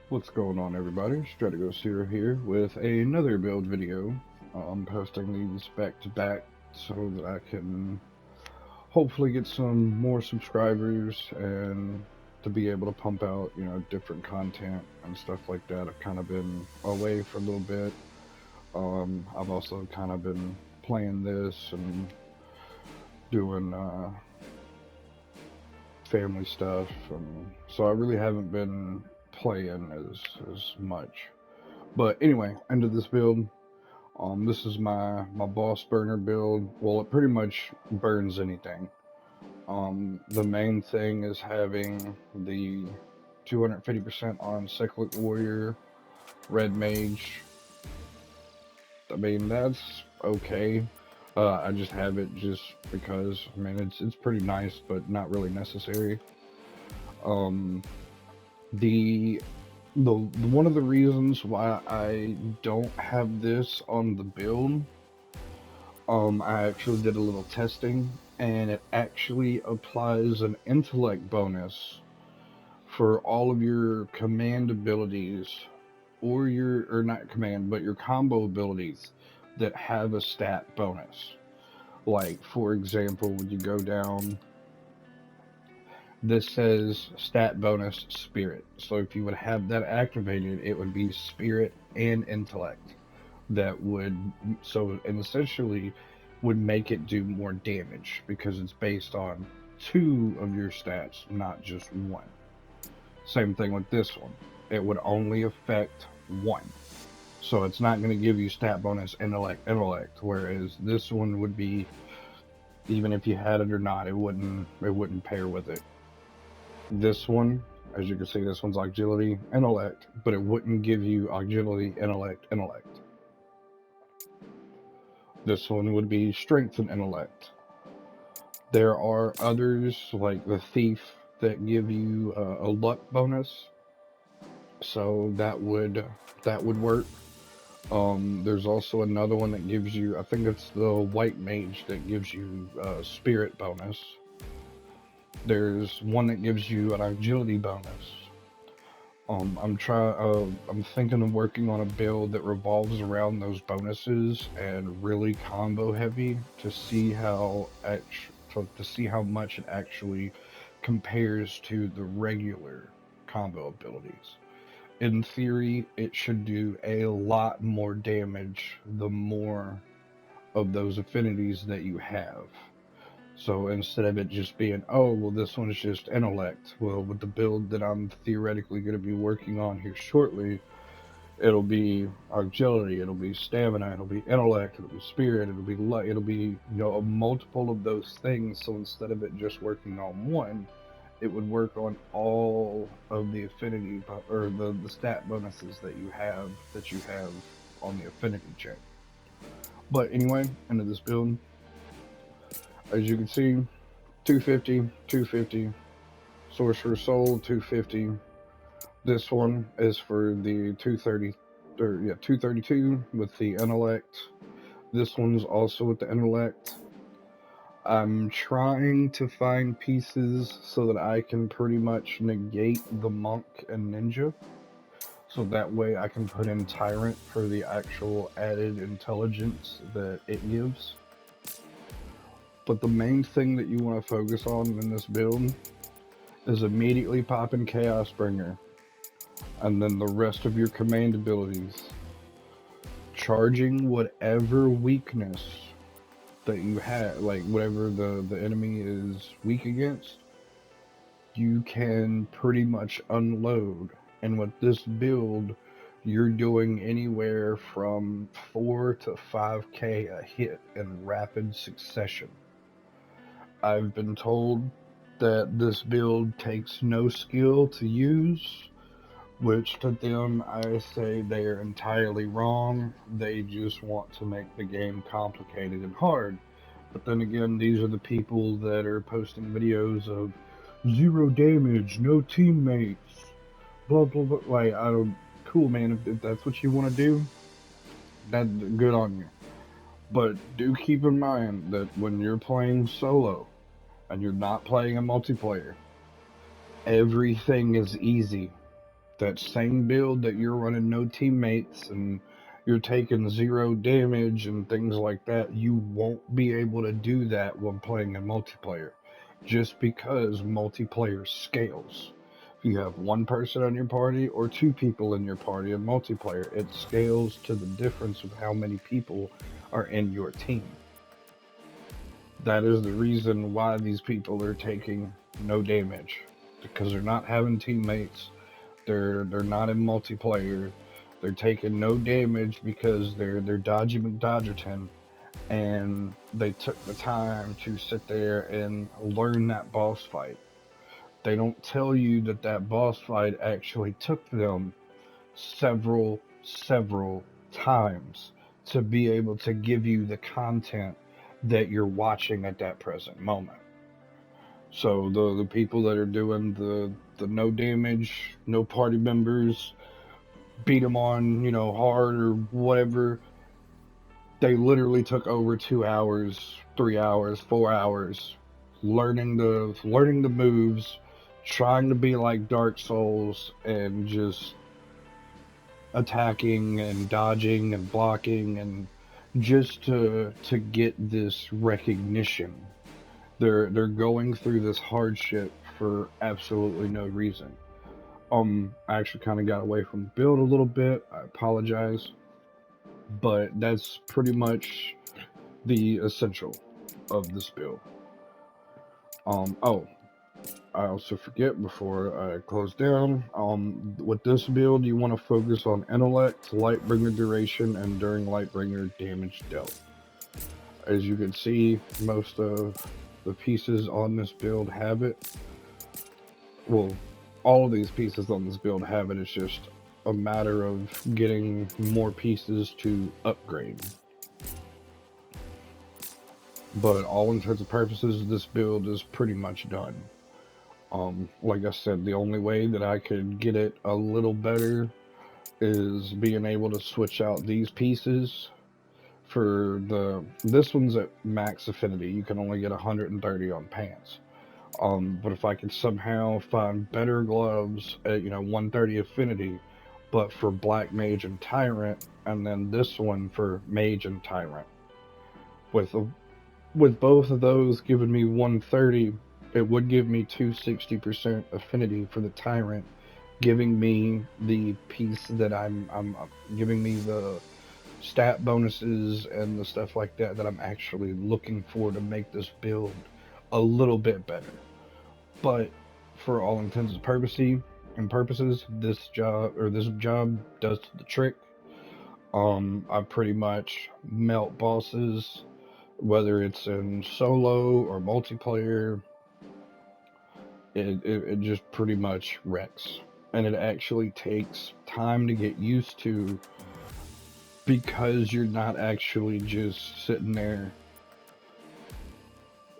What's going on, everybody? Strategos here with another build video. I'm posting these back to back so that I can hopefully get some more subscribers and to be able to pump out, different content and stuff like that. I've kind of been away for a little bit. I've also kind of been playing this and doing family stuff, and so I really haven't been playing as much. But anyway, into this build. This is my boss burner build. Well, it pretty much burns anything. The main thing is having the 250% on cyclic warrior, red mage. I mean, that's okay. I just have it just because. I mean, it's pretty nice, but not really necessary. Um, the the one of the reasons why I don't have this on the build, I actually did a little testing, and it actually applies an intellect bonus for all of your command abilities, or not command, but your combo abilities that have a stat bonus. Like, for example, when you go down, this says stat bonus spirit. So if you would have that activated, it would be spirit and intellect. That would, so, and essentially would make it do more damage because it's based on two of your stats, not just one. Same thing with this one. It would only affect one. So it's not going to give you stat bonus intellect, whereas this one would be, even if you had it or not, it wouldn't pair with it. This one, as you can see, this one's agility, intellect, but it wouldn't give you agility, intellect. This one would be strength and intellect. There are others like the thief that give you a luck bonus, so that would work. There's also another one that gives you, I think it's the white mage that gives you spirit bonus. There's one that gives you an agility bonus. I'm thinking of working on a build that revolves around those bonuses and really combo heavy to see to see how much it actually compares to the regular combo abilities. In theory, it should do a lot more damage the more of those affinities that you have. So instead of it just being, oh, well, this one's just intellect, well, with the build that I'm theoretically going to be working on here shortly, it'll be agility, it'll be stamina, it'll be intellect, it'll be spirit, it'll be luck, it'll be, a multiple of those things. So instead of it just working on one, it would work on all of the affinity or the stat bonuses that you have on the affinity check. But anyway, into this build. As you can see, 250, 250, Sorcerer's Soul, 250. This one is for the 232 with the intellect. This one's also with the intellect. I'm trying to find pieces so that I can pretty much negate the monk and ninja. So that way I can put in tyrant for the actual added intelligence that it gives. But the main thing that you want to focus on in this build is immediately popping Chaos Bringer, and then the rest of your command abilities. Charging whatever weakness that you have, like whatever the enemy is weak against, you can pretty much unload. And with this build, you're doing anywhere from 4 to 5k a hit in rapid succession. I've been told that this build takes no skill to use, which to them I say they are entirely wrong. They just want to make the game complicated and hard. But then again, these are the people that are posting videos of zero damage, no teammates, blah blah blah. Like, I don't. Cool, man. If that's what you want to do, that's good on you. But do keep in mind that when you're playing solo and you're not playing a multiplayer, everything is easy. that same build that you're running no teammates and you're taking 0 damage and things like that, you won't be able to do that when playing in multiplayer. Just because multiplayer scales. If you have one person on your party or 2 people in your party in multiplayer, it scales to the difference of how many people are in your team. That is the reason why these people are taking no damage. Because they're not having teammates, they're not in multiplayer. They're taking no damage because they're dodgy McDodgerton, and they took the time to sit there and learn that boss fight. They don't tell you that that boss fight actually took them several times to be able to give you the content that you're watching at that present moment. So the people that are doing the no damage, no party members, beat them on, hard or whatever, they literally took over 2 hours, 3 hours, 4 hours learning the moves, trying to be like Dark Souls, and just attacking and dodging and blocking, and just to get this recognition. They're going through this hardship for absolutely no reason. I actually kind of got away from the build a little bit. I apologize, but that's pretty much the essential of this build. Oh, I also forget before I close down. With this build, you want to focus on intellect, Lightbringer duration, and during Lightbringer damage dealt. As you can see, most of the pieces on this build have it. Well, all of these pieces on this build have it. It's just a matter of getting more pieces to upgrade. But all intents and purposes, this build is pretty much done. Like I said, the only way that I could get it a little better is being able to switch out these pieces. This one's at max affinity. You can only get 130 on pants. But if I could somehow find better gloves at 130 affinity, but for Black Mage and Tyrant, and then this one for Mage and Tyrant, with both of those giving me 130, it would give me 260% affinity for the Tyrant, giving me the piece that I'm giving me the stat bonuses and the stuff like that I'm actually looking for to make this build a little bit better. But for all intents and purposes, this job does the trick. I pretty much melt bosses, whether it's in solo or multiplayer. It just pretty much wrecks, and it actually takes time to get used to, because you're not actually just sitting there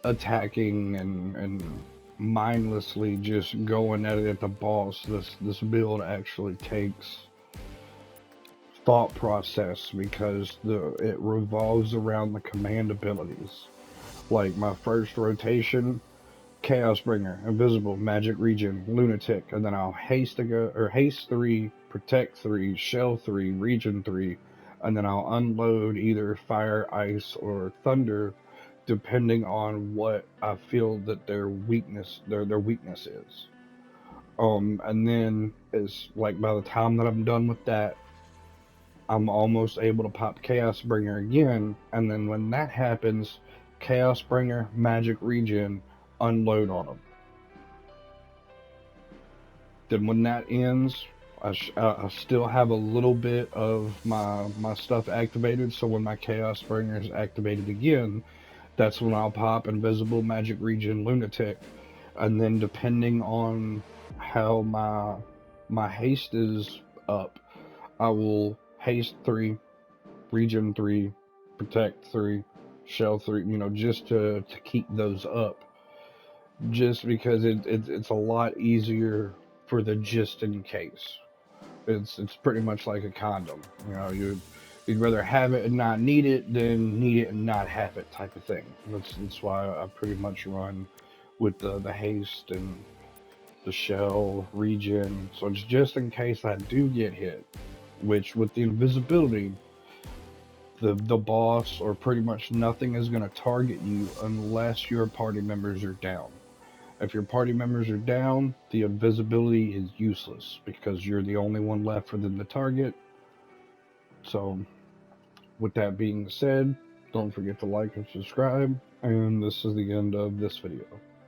attacking and mindlessly just going at it at the boss. This build actually takes thought process, because it revolves around the command abilities. Like my first rotation, Chaosbringer, Invisible, Magic Region, Lunatic, and then I'll haste 3, Protect 3, Shell 3, Region 3, and then I'll unload either Fire, Ice, or Thunder, depending on what I feel that their weakness is. And then it's like by the time that I'm done with that, I'm almost able to pop Chaosbringer again, and then when that happens, Chaosbringer, Magic Region, unload on them. Then when that ends, I still have a little bit of my stuff activated, so when my Chaosbringer is activated again, that's when I'll pop Invisible, Magic Region, Lunatic, and then depending on how my haste is up, I will haste 3, Region 3, Protect 3, Shell 3, just to keep those up. Just because it's a lot easier for the just in case. It's pretty much like a condom. You'd rather have it and not need it than need it and not have it, type of thing. That's why I pretty much run with the haste and the shell, regen, so it's just in case I do get hit, which with the invisibility, the boss or pretty much nothing is going to target you unless your party members are down. If your party members are down, the invisibility is useless because you're the only one left for them to target. So, with that being said, don't forget to like and subscribe, and this is the end of this video.